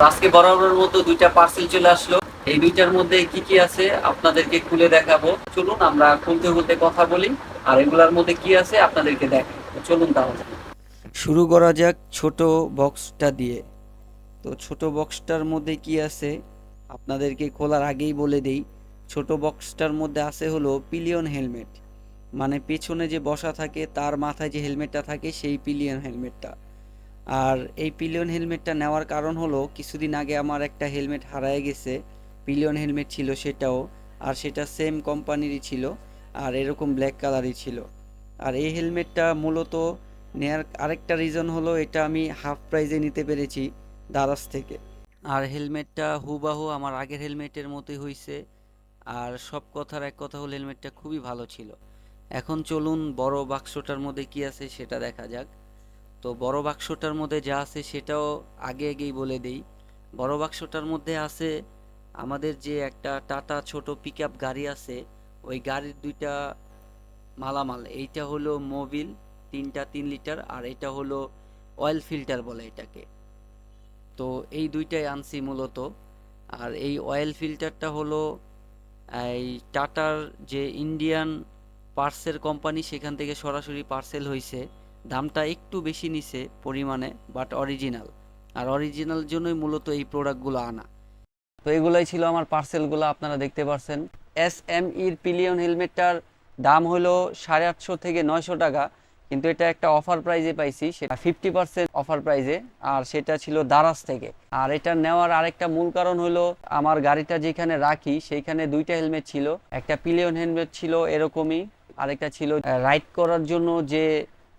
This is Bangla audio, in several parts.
আজকে বরাবরের মতো দুইটা পার্সেল চলে আসলো। এই দুইটার মধ্যে কি কি আছে আপনাদেরকে খুলে দেখাবো। চলুন আমরা খুলতে খুলতে কথা বলি আর এগুলার মধ্যে কি আছে আপনাদেরকে দেখাই। তো চলুন তাহলে শুরু করা যাক ছোট বক্সটা দিয়ে। তো ছোট বক্সটার মধ্যে কি আছে আপনাদেরকে খোলার আগেই বলে দেই। ছোট বক্সটার মধ্যে আছে হলো পিলিয়ন হেলমেট, মানে পেছনে যে বসা থাকে তার মাথায় যে হেলমেটটা থাকে সেই পিলিয়ন হেলমেটটা। আর এই পিলিয়ন হেলমেটটা নেওয়ার কারণ হলো কিছুদিন আগে আমার একটা হেলমেট হারায় গেছে, পিলিয়ন হেলমেট ছিল সেটাও, আর সেটা সেম কোম্পানিরই ছিল আর এরকম ব্ল্যাক কালারই ছিল। আর এই হেলমেটটা মূলত নেয়ার আরেকটা রিজন হলো এটা আমি হাফ প্রাইজে নিতে পেরেছি দারাজ থেকে। আর হেলমেটটা হুবাহু আমার আগের হেলমেটের মতোই হয়েছে। আর সব কথার এক কথা হলো হেলমেটটা খুবই ভালো ছিল। এখন চলুন বড় বাক্সটার মধ্যে কি আছে সেটা দেখা যাক। তো বড় বাক্সটার মধ্যে যা আছে সেটাও আগে আগেই বলে দেই। বড় বাক্সটার মধ্যে আছে আমাদের যে একটা টাটা ছোট পিকআপ গাড়ি আছে, ওই গাড়ির দুইটা মালামাল। এইটা হলো মোবিল 3টা 3 লিটার, আর এটা হলো অয়েল ফিল্টার বলে এটাকে। তো এই দুইটাই আনছি মূলত। আর এই অয়েল ফিল্টারটা হলো এই টাটার যে ইন্ডিয়ান পার্সেল কোম্পানি সেখান থেকে সরাসরি পার্সেল হয়েছে। দামটা একটু বেশি নিছে পরিমাণে, বাট অরিজিনাল। আর অরিজিনাল জন্যই মূলত এই প্রোডাক্টগুলো আনা। তো এগুলাই ছিল আমার পার্সেলগুলো, আপনারা দেখতে পারছেন। এস এম ইর পিলিয়ন হেলমেটটার দাম হলো 850 থেকে 900 টাকা, কিন্তু এটা একটা অফার প্রাইজে পাইছি, সেটা 50% অফার প্রাইজে, আর সেটা ছিল দারাজ থেকে। আর এটা নেওয়ার আরেকটা মূল কারণ হলো আমার গাড়িটা যেখানে রাখি সেইখানে দুইটা হেলমেট ছিল, একটা পিলিয়ন হেলমেট ছিল এরকমই, আরেকটা ছিল রাইড করার জন্য যে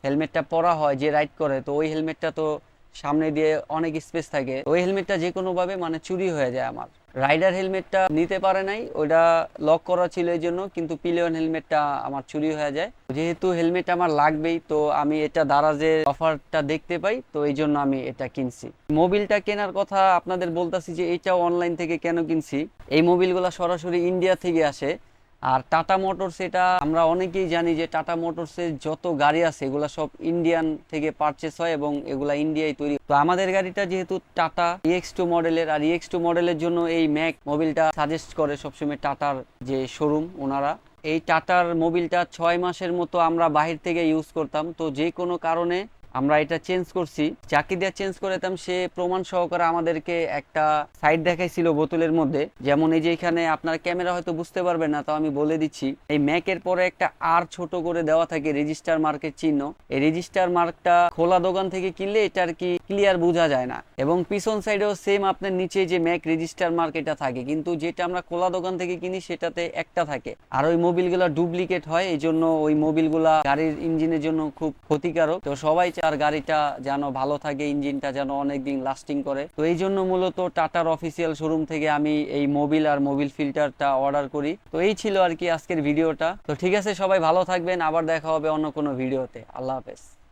হেলমেটটা পরা হয় যে রাইড করে, তো ওই হেলমেটটা তো সামনে দিয়ে অনেক স্পেস থাকে, ওই হেলমেটটা যে কোনো ভাবে মানে চুরি হয়ে যায় আমার। রাইডার হেলমেটটা নিতে পারে নাই, ওইটা লক করা ছিল এই জন্য, কিন্তু পিলিয়ন হেলমেটটা আমার চুরি হয়ে যায়। যেহেতু হেলমেট আমার লাগবেই, তো আমি এটা দারাজের অফারটা দেখতে পাই, তো এই জন্য আমি এটা কিনছি। মোবিলটা কেনার কথা আপনাদের বলতাছি যে এইটাও অনলাইন থেকে কেন কিনছি। এই মোবিলগুলো সরাসরি ইন্ডিয়া থেকে আসে। আর টাটা মোটরস, এটা আমরা অনেকেই জানি যে টাটা মোটরসের যত গাড়ি আছে এগুলা সব ইন্ডিয়ান থেকে পারচেস হয় এবং এগুলা ইন্ডিয়ায় তৈরি। তো আমাদের গাড়িটা যেহেতু টাটা EX2 মডেলের, আর EX2 মডেলের জন্য এই ম্যাক মোবিলটা সাজেস্ট করে সবসময় টাটার যে শোরুম ওনারা। এই টাটার মোবিলটা 6 মাসের মতো আমরা বাহির থেকে ইউজ করতাম, তো যে কোনো কারণে আমরা এটা চেঞ্জ করছি। যাকে দিয়ে চেঞ্জ করেতাম সে প্রমাণ সহকারে আমাদেরকে একটা সাইড দেখাইছিল বোতলের মধ্যে, যেমন এই যে এখানে আপনার ক্যামেরা হয়তো বুঝতে পারবেন না, তো আমি বলে দিচ্ছি। এই ম্যাকের পরে একটা আর ছোট করে দেওয়া থাকে রেজিস্টার মার্কের চিহ্ন। এই রেজিস্টার মার্কটা খোলা দোকান থেকে কিনলে এটা আর কি ক্লিয়ার বোঝা যায় না, এবং পিছন সাইডেও সেম আপনার নিচে যে ম্যাক রেজিস্টার মার্ক এটা থাকে, কিন্তু যেটা আমরা খোলা দোকান থেকে কিনি সেটাতে একটা থাকে। আর ওই মোবিলগুলো ডুপ্লিকেট হয়, এই জন্য ওই মোবিলগুলা গাড়ির ইঞ্জিনের জন্য খুব ক্ষতিকারক। তো সবাই চার গাড়িটা যেন ভালো থাকে, ইঞ্জিনটা যেন অনেকদিন লাস্টিং করে, তো এই জন্য মূলত টাটার অফিসিয়াল শোরুম থেকে আমি এই মোবিল আর মোবিল ফিল্টারটা অর্ডার করি। তো এই ছিল আর কি আজকের ভিডিওটা। তো ঠিক আছে, সবাই ভালো থাকবেন, আবার দেখা হবে অন্য কোনো ভিডিওতে। আল্লাহ হাফেজ।